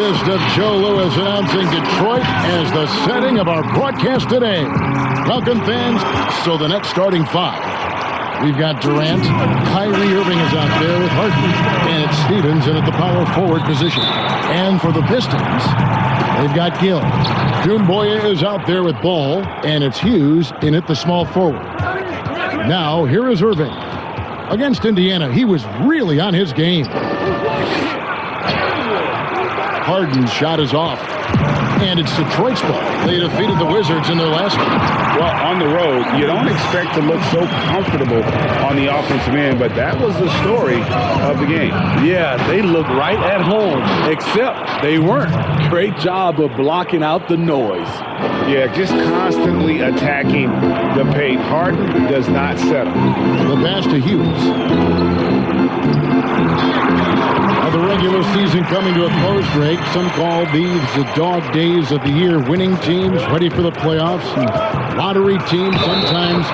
Of Joe Lewis announcing Detroit as the setting of our broadcast today. Welcome, fans. So the next starting five. We've got Durant. Kyrie Irving is out there with Harden. And it's Stevens in at the power forward position. And for the Pistons, they've got Gill. Doumbouya is out there with Ball. And it's Hughes in at the small forward. Now, here is Irving. Against Indiana, he was really on his game. Harden's shot is off. And it's Detroit's ball. They defeated the Wizards in their last game. Well, on the road, you don't expect to look so comfortable on the offensive end, but that was the story of the game. Yeah, they looked right at home, except they weren't. Great job of blocking out the noise. Yeah, just constantly attacking the paint. Harden does not settle. The pass to Hughes. Now the regular season coming to a close, Greg. Some call these the dog days of the year. Winning teams ready for the playoffs, and lottery teams sometimes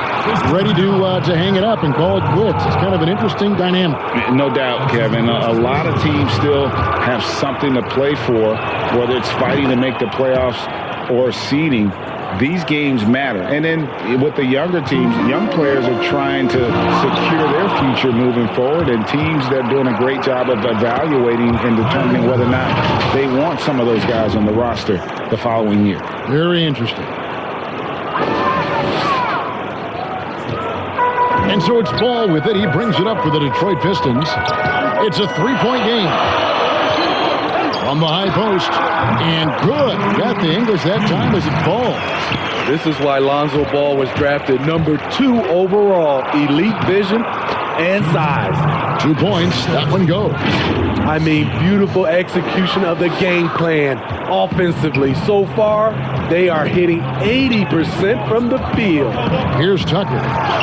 ready to hang it up and call it quits. It's kind of an interesting dynamic. No doubt, Kevin. A lot of teams still have something to play for, whether it's fighting to make the playoffs or seeding. These games matter. And then with the younger teams, young players are trying to secure their future moving forward, and teams that are doing a great job of evaluating and determining whether or not they want some of those guys on the roster the following year. Very interesting. And so it's Ball with it. He brings it up for the Detroit Pistons. It's a three-point game. From the high post. And good. Got the English that time as it falls. This is why Lonzo Ball was drafted number 2 overall. Elite vision and size. 2 points. That one goes. I mean, beautiful execution of the game plan offensively. So far, they are hitting 80% from the field. Here's Tucker.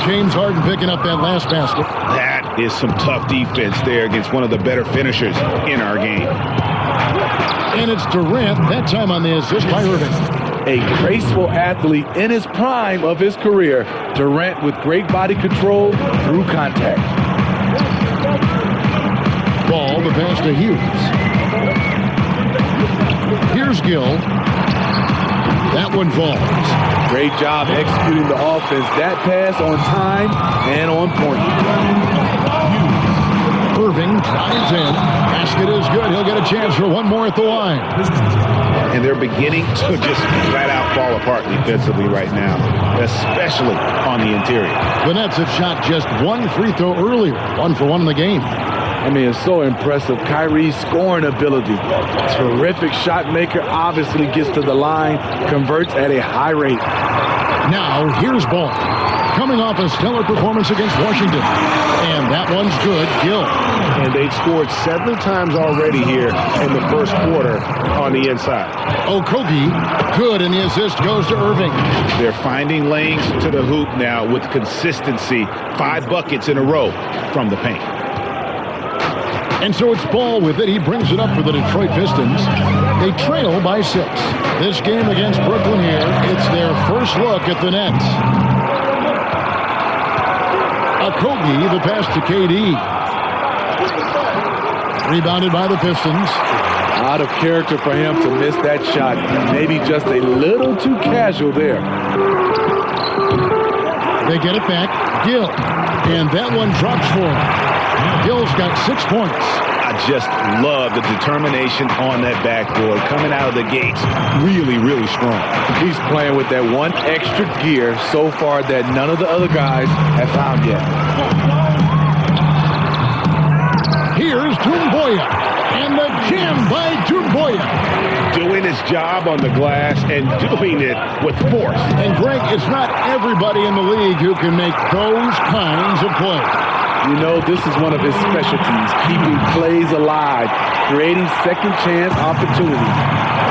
James Harden picking up that last basket. That is some tough defense there against one of the better finishers in our game. And it's Durant, that time on the assist by Irving. A graceful athlete in his prime of his career. Durant with great body control through contact. Ball, the pass to Hughes. Here's Gill. That one falls. Great job executing the offense. That pass on time and on point. Irving drives in. Basket is good. He'll get a chance for one more at the line. And they're beginning to just flat out fall apart defensively right now, especially on the interior. The Nets have shot just one free throw earlier. 1 for 1 in the game. I mean, it's so impressive. Kyrie's scoring ability. Terrific shot maker. Obviously gets to the line. Converts at a high rate. Now, here's Ball. Coming off a stellar performance against Washington. And that one's good. Gill. And they've scored several times already here in the first quarter on the inside. Okogie, good, and the assist goes to Irving. They're finding lanes to the hoop now with consistency. 5 buckets in a row from the paint. And so it's Ball with it. He brings it up for the Detroit Pistons. They trail by 6. This game against Brooklyn here, it's their first look at the Nets. Okogie, the pass to KD. Rebounded by the Pistons. Out of character for him to miss that shot. Maybe just a little too casual there. They get it back. Gill. And that one drops for him. Gill's got 6 points. I just love the determination on that backboard. Coming out of the gates really, really strong. He's playing with that one extra gear so far that none of the other guys have found yet. Here's Doumbouya. And the jam by Doumbouya. Doing his job on the glass and doing it with force. And Greg, it's not everybody in the league who can make those kinds of plays. You know, this is one of his specialties, keeping plays alive, creating second chance opportunities.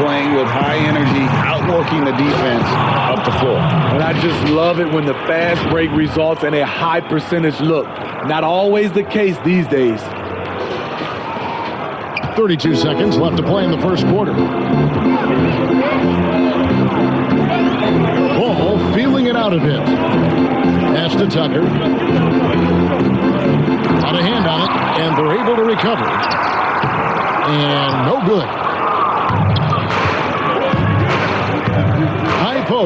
Playing with high energy, outworking the defense up the floor. And I just love it when the fast break results in a high percentage look. Not always the case these days. 32 seconds left to play in the first quarter. Ball feeling it out a bit. Pass to Tucker. Got a hand on it, and they're able to recover. And no good.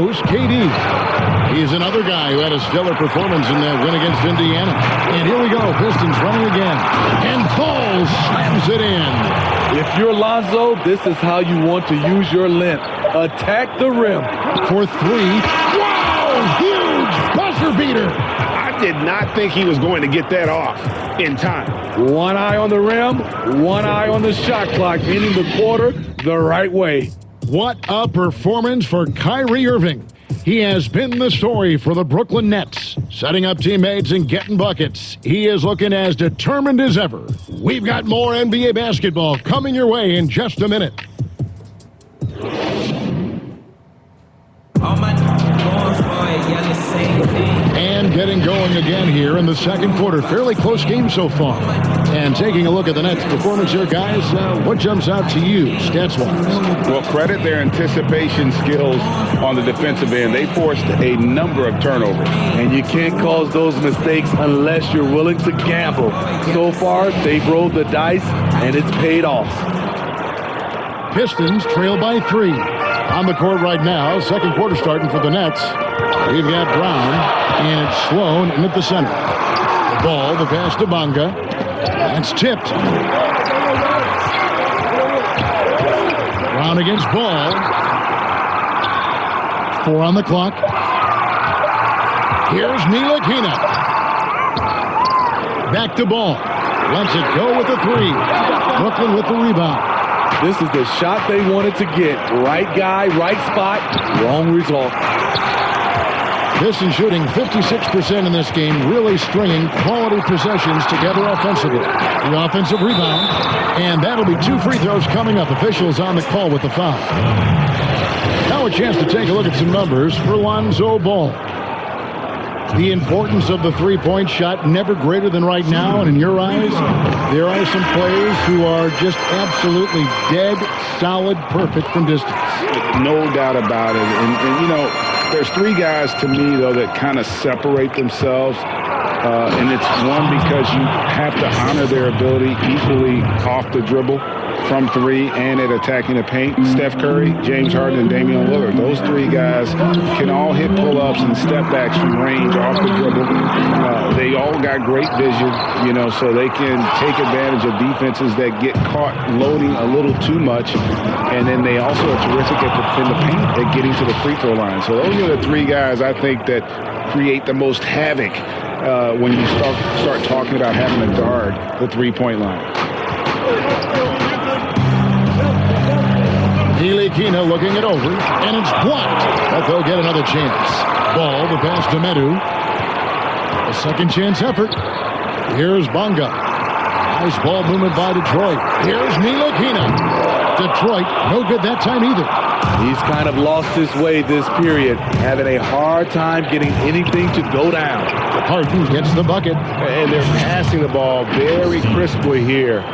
goes KD. He's another guy who had a stellar performance in that win against Indiana. And here we go. Pistons running again. And Paul slams it in. If you're Lonzo, this is how you want to use your length. Attack the rim. For three. Wow! Huge buzzer beater. I did not think he was going to get that off in time. One eye on the rim, one eye on the shot clock, ending the quarter the right way. What a performance for Kyrie Irving. He has been the story for the Brooklyn Nets, setting up teammates and getting buckets. He is looking as determined as ever. We've got more NBA basketball coming your way in just a minute. And getting going again here in the second quarter. Fairly close game so far. And taking a look at the Nets' performance here, guys, what jumps out to you, stats-wise? Well, credit their anticipation skills on the defensive end. They forced a number of turnovers. And you can't cause those mistakes unless you're willing to gamble. So far, they've rolled the dice, and it's paid off. Pistons trail by 3. On the court right now, second quarter starting for the Nets. We've got Brown, and it's Sloan in at the center. The ball, the pass to Bonga. That's tipped. Brown against Ball. 4 on the clock. Here's Ntilikina. Back to Ball. Lets it go with the 3. Brooklyn with the rebound. This is the shot they wanted to get. Right guy, right spot, wrong result. Pistons shooting 56% in this game, really stringing quality possessions together offensively. The offensive rebound, and that'll be 2 free throws coming up. Officials on the call with the foul. Now a chance to take a look at some numbers for Lonzo Ball. The importance of the three-point shot never greater than right now, and in your eyes, there are some players who are just absolutely dead, solid, perfect from distance. No doubt about it. And you know, there's 3 guys to me, though, that kind of separate themselves. And it's one, because you have to honor their ability equally off the dribble, from 3, and at attacking the paint. Steph Curry, James Harden, and Damian Lillard. Those 3 guys can all hit pull-ups and step-backs from range off the dribble. They all got great vision, you know, so they can take advantage of defenses that get caught loading a little too much. And then they also are terrific in the paint at getting to the free throw line. So those are the 3 guys I think that create the most havoc when you start talking about having to guard the three-point line. Ntilikina looking it over, and it's blocked. But they'll get another chance. Ball, the pass to Medu. A second chance effort. Here's Bonga. Nice ball movement by Detroit. Here's Ntilikina. Detroit, no good that time either. He's kind of lost his way this period, having a hard time getting anything to go down. Harden gets the bucket. And they're passing the ball very crisply here.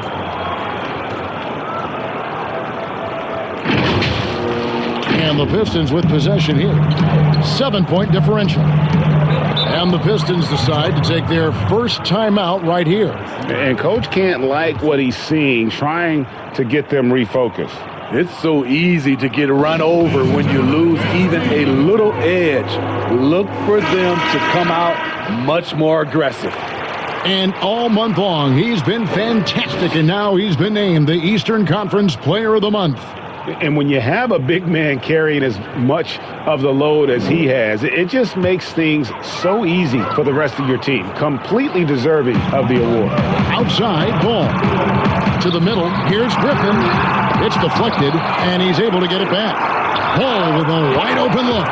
And the Pistons with possession here. 7-point differential. And the Pistons decide to take their first timeout right here. And Coach can't like what he's seeing, trying to get them refocused. It's so easy to get run over when you lose even a little edge. Look for them to come out much more aggressive. And all month long, he's been fantastic, and now he's been named the Eastern Conference Player of the Month. And when you have a big man carrying as much of the load as he has, it just makes things so easy for the rest of your team. Completely deserving of the award. Outside, Ball. To the middle, here's Griffin. It's deflected, and he's able to get it back. Ball with a wide open look.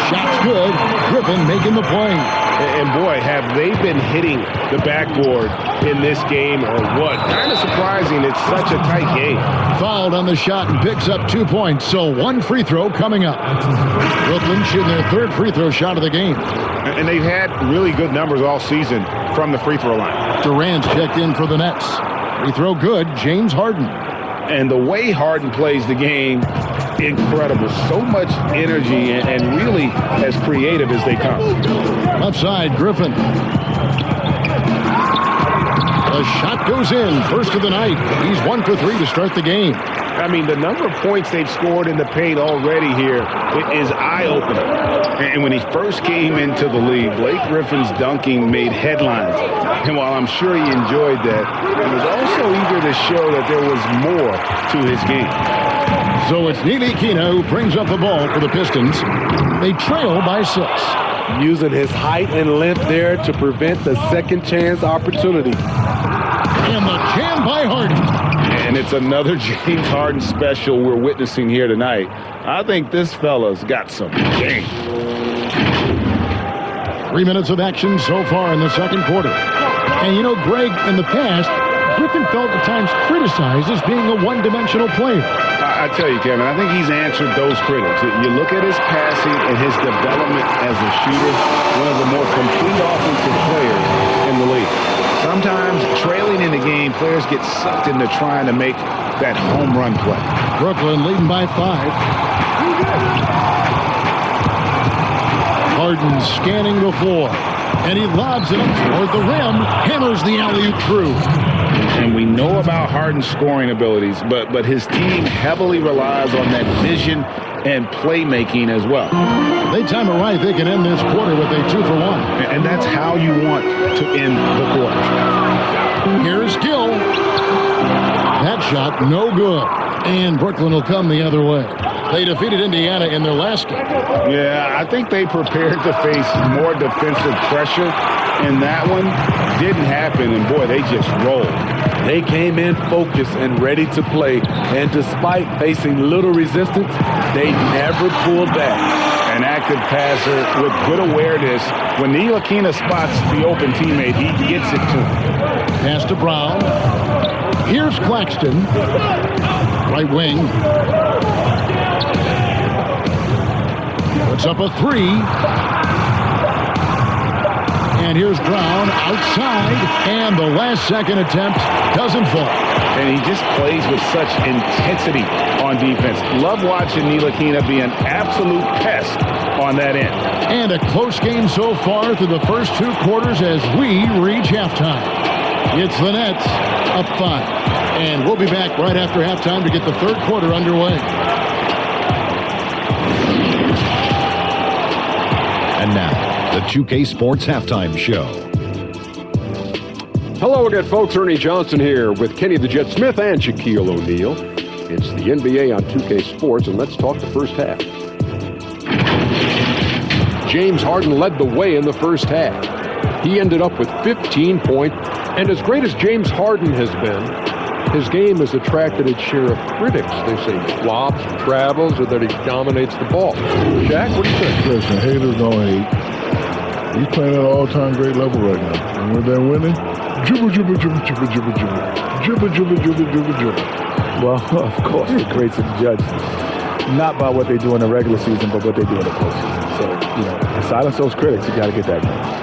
Shot's good. Griffin making the play. And boy, have they been hitting the backboard in this game or what? Kind of surprising. It's such a tight game. Fouled on the shot and picks up 2 points. So 1 free throw coming up. Brooklyn shooting their 3rd free throw shot of the game. And they've had really good numbers all season from the free throw line. Durant's checked in for the Nets. Free throw good. James Harden. And the way Harden plays the game, incredible. So much energy and really as creative as they come. Left side, Griffin. The shot goes in. First of the night. He's 1 for 3 to start the game. I mean, the number of points they've scored in the paint already here is eye-opening. And when he first came into the league, Blake Griffin's dunking made headlines. And while I'm sure he enjoyed that, he was also eager to show that there was more to his game. So it's Ntilikina who brings up the ball for the Pistons. They trail by 6. Using his height and length there to prevent the second chance opportunity. And the jam by Harden. And it's another James Harden special we're witnessing here tonight. I think this fella's got some game. 3 minutes of action so far in the second quarter. And you know, Greg, in the past, Griffin felt at times criticized as being a one-dimensional player. I tell you, Kevin, I think he's answered those critics. You look at his passing and his development as a shooter, one of the more complete offensive players in the league. Sometimes trailing in the game, players get sucked into trying to make that home run play. Brooklyn leading by 5. Harden scanning the floor, and he lobs it up toward the rim, hammers the alley-oop through. And we know about Harden's scoring abilities, but his team heavily relies on that vision and playmaking as well. They time it right, they can end this quarter with a 2-for-1. And that's how you want to end the quarter. Here's Gill. That shot, no good. And Brooklyn will come the other way. They defeated Indiana in their last game. Yeah, I think they prepared to face more defensive pressure, and that one didn't happen, and boy, they just rolled. They came in focused and ready to play, and despite facing little resistance, they never pulled back. An active passer with good awareness. When Ntilikina spots the open teammate, he gets it to him. Pass to Brown. Here's Claxton. Right wing. Puts up a 3. And here's Brown outside. And the last second attempt doesn't fall. And he just plays with such intensity on defense. Love watching Ntilikina be an absolute pest on that end. And a close game so far through the first 2 quarters as we reach halftime. It's the Nets up 5. And we'll be back right after halftime to get the third quarter underway. And now, the 2K Sports Halftime Show. Hello again, folks. Ernie Johnson here with Kenny the Jet Smith and Shaquille O'Neal. It's the NBA on 2K Sports, and let's talk the first half. James Harden led the way in the first half. He ended up with 15 points, and as great as James Harden has been, his game has attracted its share of critics. They say he flops, travels, or that he dominates the ball. Shaq, what do you think? Listen, haters don't hate. He's playing at an all-time great level right now. And when they're winning, dribble, dribble, dribble, dribble, dribble, dribble. Dribble, dribble, dribble, dribble, dribble. Well, of course, the greats are judged not by what they do in the regular season, but what they do in the postseason. So, you know, to silence those critics, you got to get that right.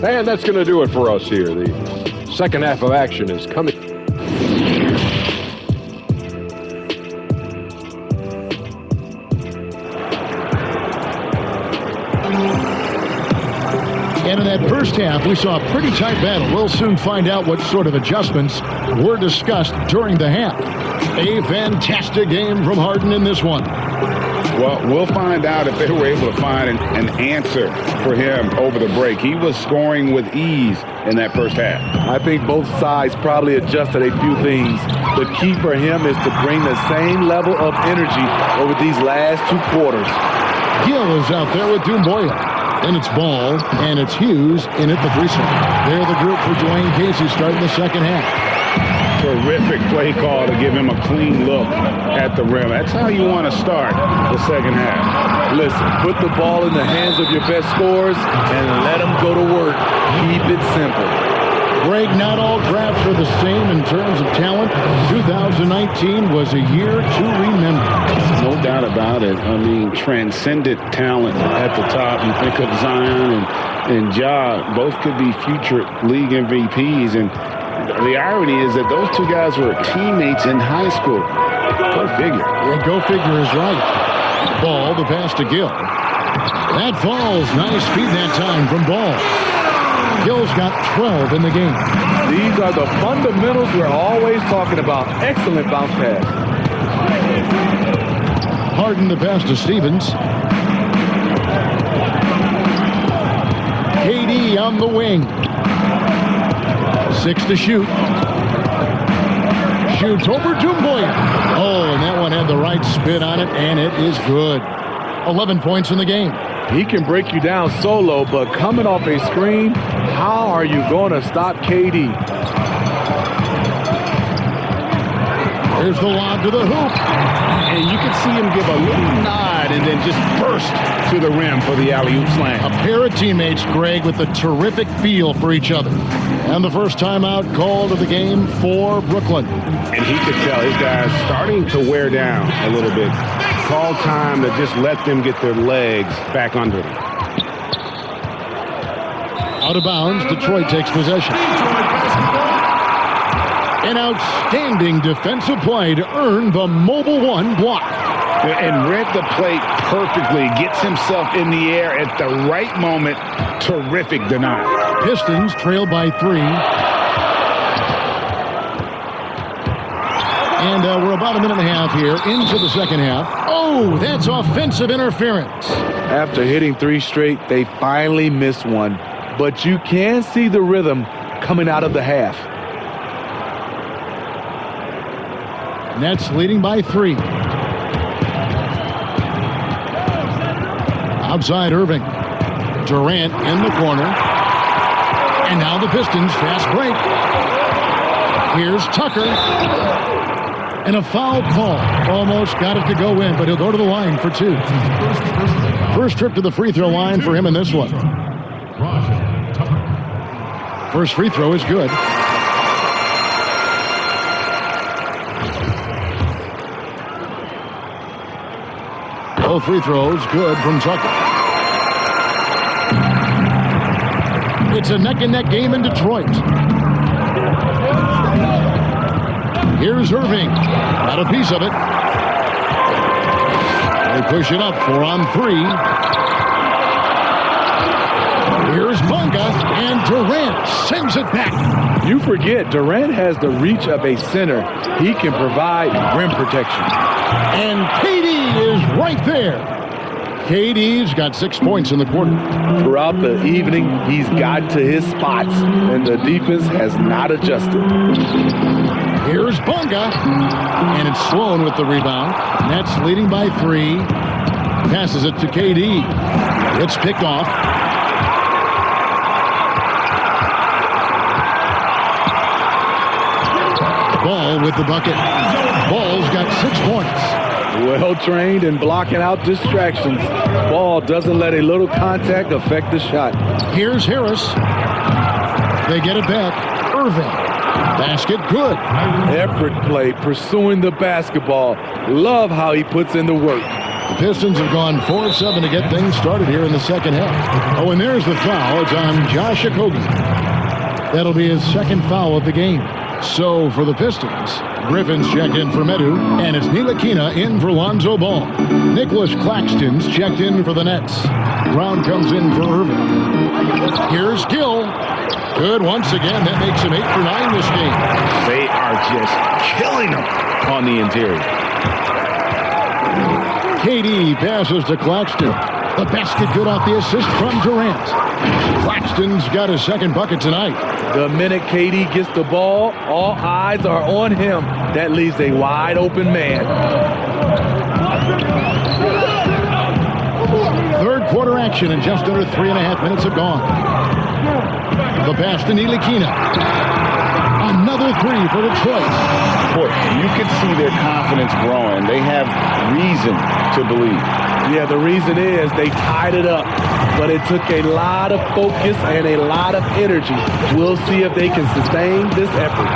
And that's going to do it for us here. The second half of action is coming. And in that first half, we saw a pretty tight battle. We'll soon find out what sort of adjustments were discussed during the half. A fantastic game from Harden in this one. Well, we'll find out if they were able to find an answer for him over the break. He was scoring with ease in that first half. I think both sides probably adjusted a few things. The key for him is to bring the same level of energy over these last 2 quarters. Gill is out there with Doumbouya. Then it's Ball, and it's Hughes in at the 3-slot. They're the group for Dwayne Casey starting the second half. Terrific play call to give him a clean look at the rim. That's how you want to start the second half. Listen, put the ball in the hands of your best scorers and let them go to work. Keep it simple. Greg, not all drafts are the same in terms of talent. 2019 was a year to remember. No doubt about it. I mean, transcendent talent at the top. You think of Zion and Ja, both could be future league MVPs. And the irony is that those 2 guys were teammates in high school. Go figure. Yeah, go figure is right. Ball, the pass to Gill. That falls. Nice speed that time from Ball. Gill's got 12 in the game. These are the fundamentals we're always talking about. Excellent bounce pass. Harden the pass to Stevens. KD on the wing. 6 to shoot. Shoots over Doumbouya. Oh, and that one had the right spin on it, and it is good. 11 points in the game. He can break you down solo, but coming off a screen, how are you going to stop KD? Here's the lob to the hoop. And you can see him give a little nod and then just burst to the rim for the alley-oop slam. A pair of teammates, Greg, with a terrific feel for each other. And the first timeout called of the game for Brooklyn. And he could tell his guys starting to wear down a little bit. Call time to just let them get their legs back under them. Out of bounds, Detroit takes possession. An outstanding defensive play to earn the Mobile One block. And read the play perfectly. Gets himself in the air at the right moment. Terrific deny. Pistons trail by 3. And we're about a minute and a half here into the second half. Oh, that's offensive interference. After hitting 3 straight, they finally missed one. But you can see the rhythm coming out of the half. Nets leading by 3. Outside Irving. Durant in the corner. And now the Pistons fast break. Here's Tucker. And a foul call. Almost got it to go in, but he'll go to the line for 2. First trip to the free throw line for him in this one. First free throw is good. Both free throws good from Tucker. It's a neck-and-neck game in Detroit. Here's Irving. Got a piece of it. They push it up 4 on 3. Here's Bonga, and Durant sends it back. You forget, Durant has the reach of a center. He can provide rim protection. And KD is right there. KD's got 6 points in the quarter. Throughout the evening, he's gotten to his spots, and the defense has not adjusted. Here's Bonga, and it's Sloan with the rebound. Nets leading by 3. Passes it to KD. It's picked off. Ball with the bucket. Ball's got 6 points. Well trained in blocking out distractions. Ball doesn't let a little contact affect the shot. Here's Harris. They get it back. Irving. Basket good. Effort play, pursuing the basketball. Love how he puts in the work. The Pistons have gone 4-7 to get things started here in the second half. Oh, and there's the foul. It's on Josh Okogie. That'll be his second foul of the game. So for the Pistons, Griffin's checked in for Medu, and it's Ntilikina in for Lonzo Ball. Nicholas Claxton's checked in for the Nets. Brown comes in for Irving. Here's Gill. Good once again. That makes him 8 for 9 this game. They are just killing them on the interior. KD passes to Claxton. The basket good off the assist from Durant. Claxton's got his second bucket tonight. The minute KD gets the ball, all eyes are on him. That leaves a wide open man. Third quarter action, and just under 3.5 minutes have gone. The pass to Ntilikina. Another 3 for Detroit. Boy, you can see their confidence growing. They have reason to believe. Yeah, the reason is they tied it up, but it took a lot of focus and a lot of energy. We'll see if they can sustain this effort.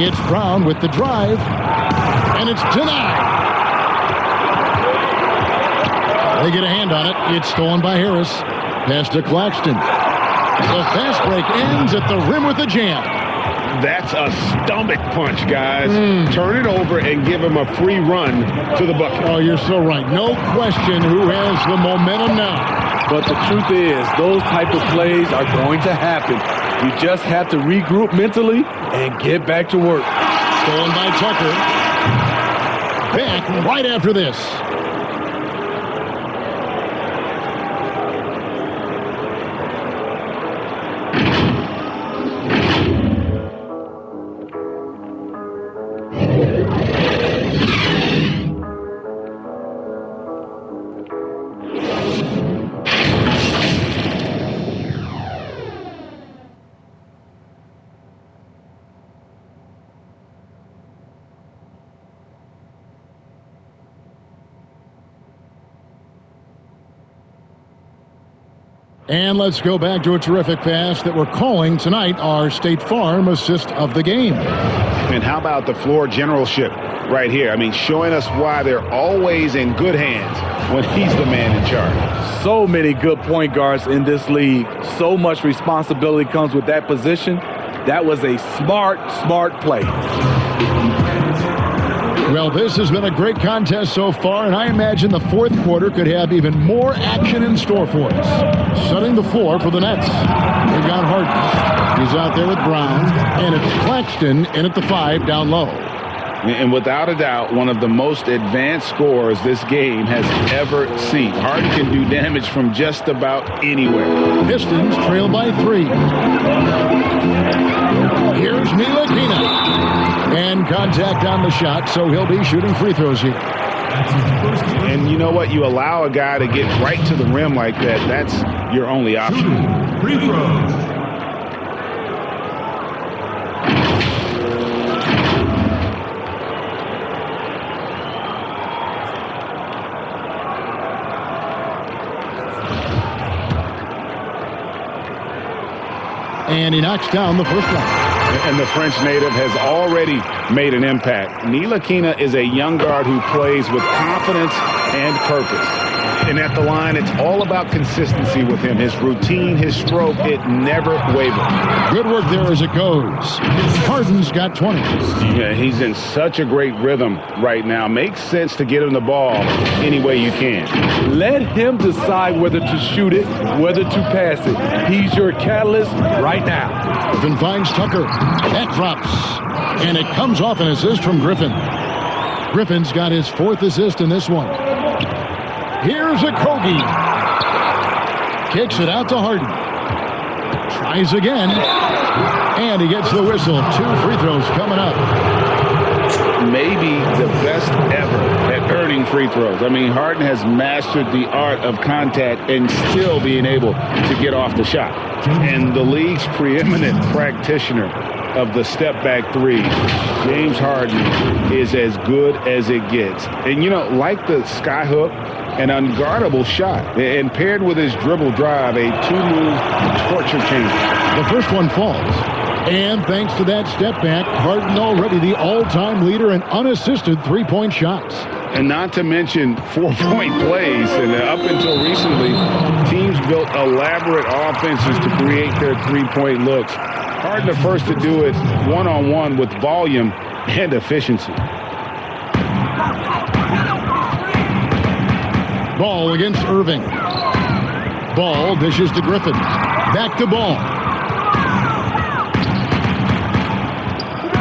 It's Brown with the drive, and it's denied. They get a hand on it. It's stolen by Harris. Pass to Claxton. The fast break ends at the rim with a jam. That's a stomach punch, guys. Turn it over and give him a free run to the bucket. Oh, you're so right. No question who has the momentum now. But the truth is, those type of plays are going to happen. You just have to regroup mentally and get back to work. Stolen by Tucker. Back right after this. And let's go back to a terrific pass that we're calling tonight our State Farm assist of the game. And how about the floor generalship right here? I mean, showing us why they're always in good hands when he's the man in charge. So many good point guards in this league. So much responsibility comes with that position. That was a smart play. Well, this has been a great contest so far, and I imagine the fourth quarter could have even more action in store for us. Setting the floor for the Nets. They've got Harden. He's out there with Brown, and it's Claxton in at the 5 down low. And without a doubt, one of the most advanced scorers this game has ever seen. Harden can do damage from just about anywhere. Pistons trail by 3. Here's Ntilikina. And contact on the shot, so he'll be shooting free throws here. And you know what? You allow a guy to get right to the rim like that, that's your only option. Free throws. And he knocks down the first one. And the French native has already made an impact. Ntilikina is a young guard who plays with confidence and purpose. And at the line, it's all about consistency with him. His routine, his stroke, it never wavers. Good work there as it goes. Harden's got 20. Yeah, he's in such a great rhythm right now. Makes sense to get him the ball any way you can. Let him decide whether to shoot it, whether to pass it. He's your catalyst right now. Griffin finds Tucker. That drops. And it comes off an assist from Griffin. Griffin's got his 4th assist in this one. Here's a Kogi. Kicks it out to Harden. Tries again. And he gets the whistle. 2 free throws coming up. Maybe the best ever at earning free throws. I mean, Harden has mastered the art of contact and still being able to get off the shot. And the league's preeminent practitioner of the step-back 3, James Harden, is as good as it gets. And, you know, like the skyhook, an unguardable shot, and paired with his dribble drive, a 2-move torture chamber. The first one falls. And thanks to that step back, Harden already the all-time leader in unassisted 3-point shots. And not to mention 4-point plays. And up until recently, teams built elaborate offenses to create their 3-point looks. Harden the first to do it one-on-one with volume and efficiency. Ball against Irving. Ball dishes to Griffin. Back to Ball.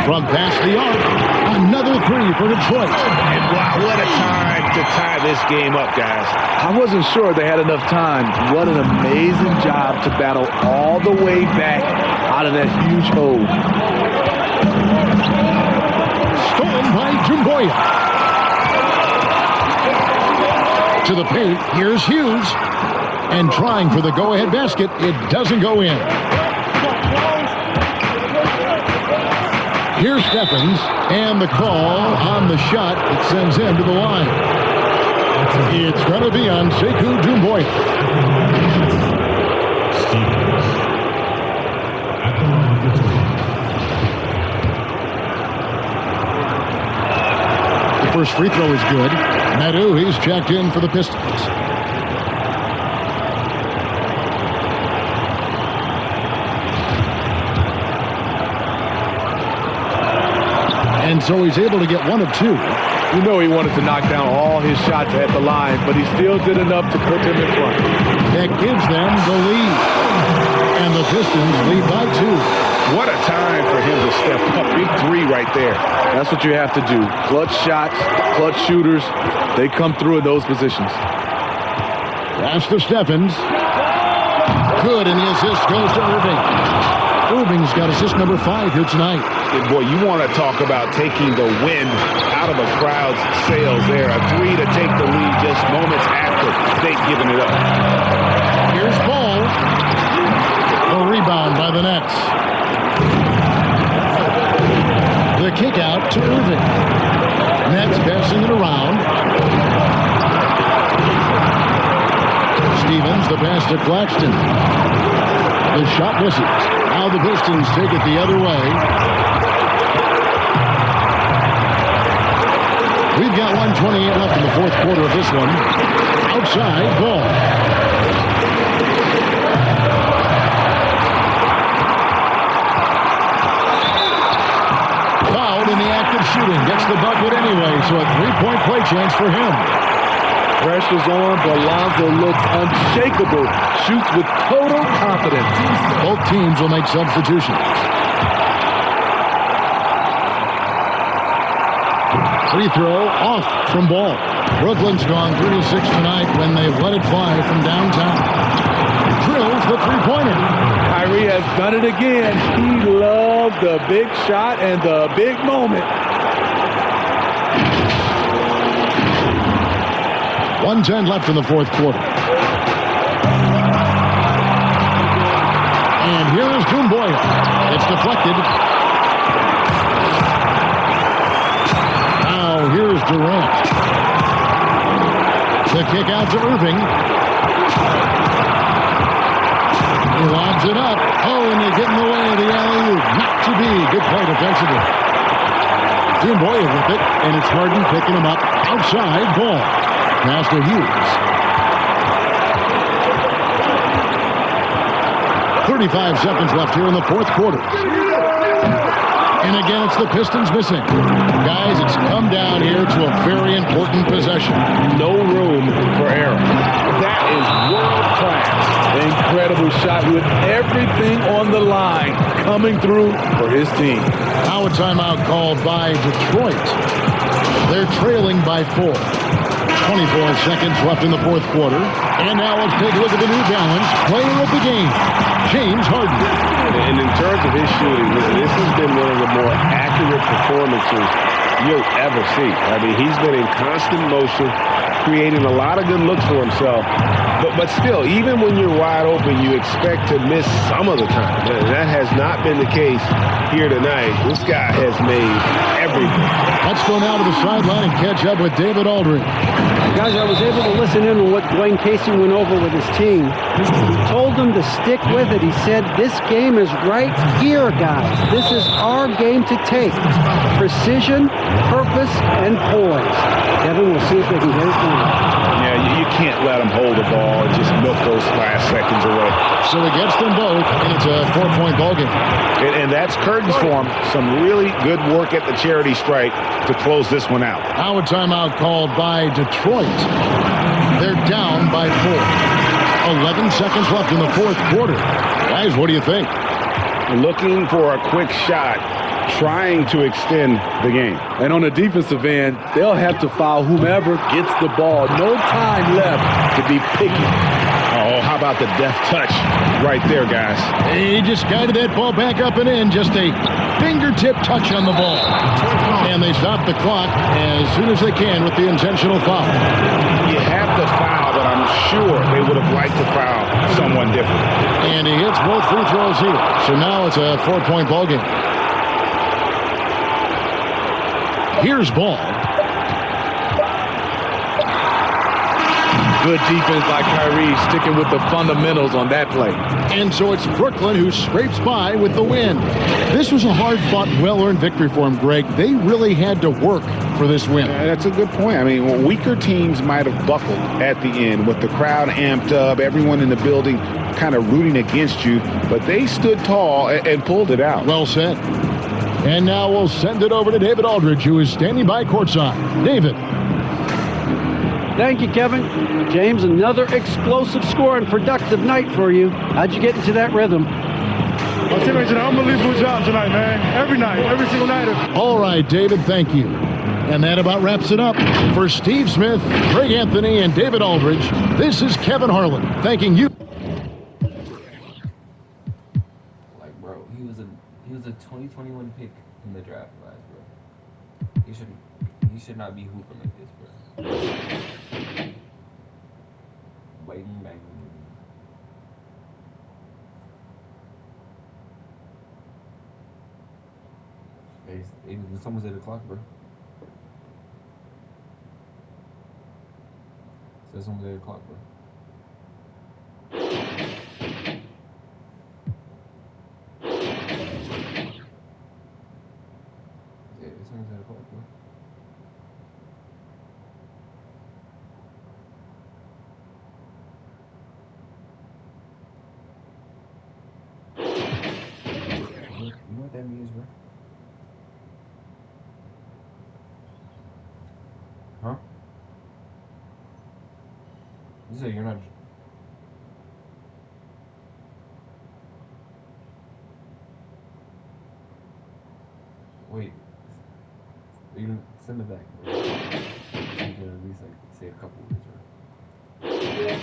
From past the arc, another 3 for Detroit. And wow, what a time to tie this game up, guys. I wasn't sure they had enough time. What an amazing job to battle all the way back out of that huge hole. Stolen by Jumboya. To the paint, here's Hughes. And trying for the go-ahead basket, it doesn't go in. Here's Stephens, and the call on the shot that sends him to the line. It's going to be on Sekou Doumbouya. The first free throw is good. Meadow, he's checked in for the Pistons. And so he's able to get 1 of 2. You know he wanted to knock down all his shots at the line, but he still did enough to put them in front. That gives them the lead. And the Pistons lead by 2. What a time for him to step up. Big 3 right there. That's what you have to do. Clutch shots, clutch shooters, they come through in those positions. Pass to Stephens. Good, and the assist goes to Irving. Irving's got assist number 5 here tonight. And boy, you want to talk about taking the wind out of a crowd's sails there. A 3 to take the lead just moments after they've given it up. Here's Ball. A rebound by the Nets. The kick out to Irving. Nets passing it around. Stevens, the pass to Claxton. The shot misses. Now the Pistons take it the other way. We've got 1:28 left in the fourth quarter of this one. Outside, Ball. Fouled in the act of shooting. Gets the bucket anyway, so a 3-point play chance for him. Pressure's on, but Lonzo looks unshakable. Shoots with total confidence. Both teams will make substitutions. Free throw off from Ball. Brooklyn's gone 3-6 tonight when they've let it fly from downtown. Drills the three-pointer. Kyrie has done it again. He loved the big shot and the big moment. 1:10 left in the fourth quarter. And here is Doumbouya. It's deflected. Now here's Durant. The kick out to Irving. He lobs it up. Oh, and they get in the way of the alley-oop. Not to be. Good play defensively. Doumbouya with it, and it's Harden picking him up outside. Ball. Pass to Hughes. 35 seconds left here in the fourth quarter. And again, it's the Pistons missing. Guys, it's come down here to a very important possession. No room for error. That is world class. Incredible shot with everything on the line coming through for his team. Now a timeout called by Detroit. They're trailing by 4. 24 seconds left in the fourth quarter. And now let's take a look at the New Balance player of the game, James Harden. And in terms of his shooting, this has been one of the more accurate performances you'll ever see. I mean, he's been in constant motion, creating a lot of good looks for himself. But still, even when you're wide open, you expect to miss some of the time. That has not been the case here tonight. This guy has made everything. Let's go now to the sideline and catch up with David Aldridge. Guys, I was able to listen in on what Dwayne Casey went over with his team. He told them to stick with it. He said, this game is right here, guys. This is our game to take. Precision, purpose, and poise. Kevin, we'll see if they can get it done. Yeah, you can't let them hold the ball and just milk those last seconds away. So he gets them both, and it's a 4-point ball game. And that's curtains for him. Some really good work at the charity stripe to close this one out. Now a timeout called by Detroit. They're down by 4. 11 seconds left in the fourth quarter. Guys, what do you think? Looking for a quick shot, trying to extend the game. And on the defensive end, they'll have to foul whomever gets the ball. No time left to be picky. Oh, how about the deft touch right there, guys? He just guided that ball back up and in. Just a fingertip touch on the ball. And they stop the clock as soon as they can with the intentional foul. You have to foul, but I'm sure they would have liked to foul someone different. And he hits both free throws here. So now it's a 4-point ball game. Here's Ball. Good defense by Kyrie, sticking with the fundamentals on that play. And so it's Brooklyn who scrapes by with the win. This was a hard-fought, well-earned victory for him, Greg. They really had to work for this win. That's a good point. I mean, weaker teams might have buckled at the end with the crowd amped up, everyone in the building kind of rooting against you, but they stood tall and pulled it out. Well said. And now we'll send it over to David Aldridge, who is standing by courtside. David. Thank you, Kevin. James, another explosive score and productive night for you. How'd you get into that rhythm? My teammates did an unbelievable job tonight, man. Every night, every single night. All right, David, thank you. And that about wraps it up. For Steve Smith, Greg Anthony, and David Aldridge, this is Kevin Harlan thanking you. Like, bro, he was a 2021 pick in the draft class, bro. He should not be hooping like this, bro. Bang, bang. It's almost 8 o'clock, bro. So it's almost 8 o'clock, bro. Yeah, it's almost 8 o'clock, bro. You know what that means, bro? Huh? You say you're not. Wait. You can send it back. You can at least like say a couple words, right?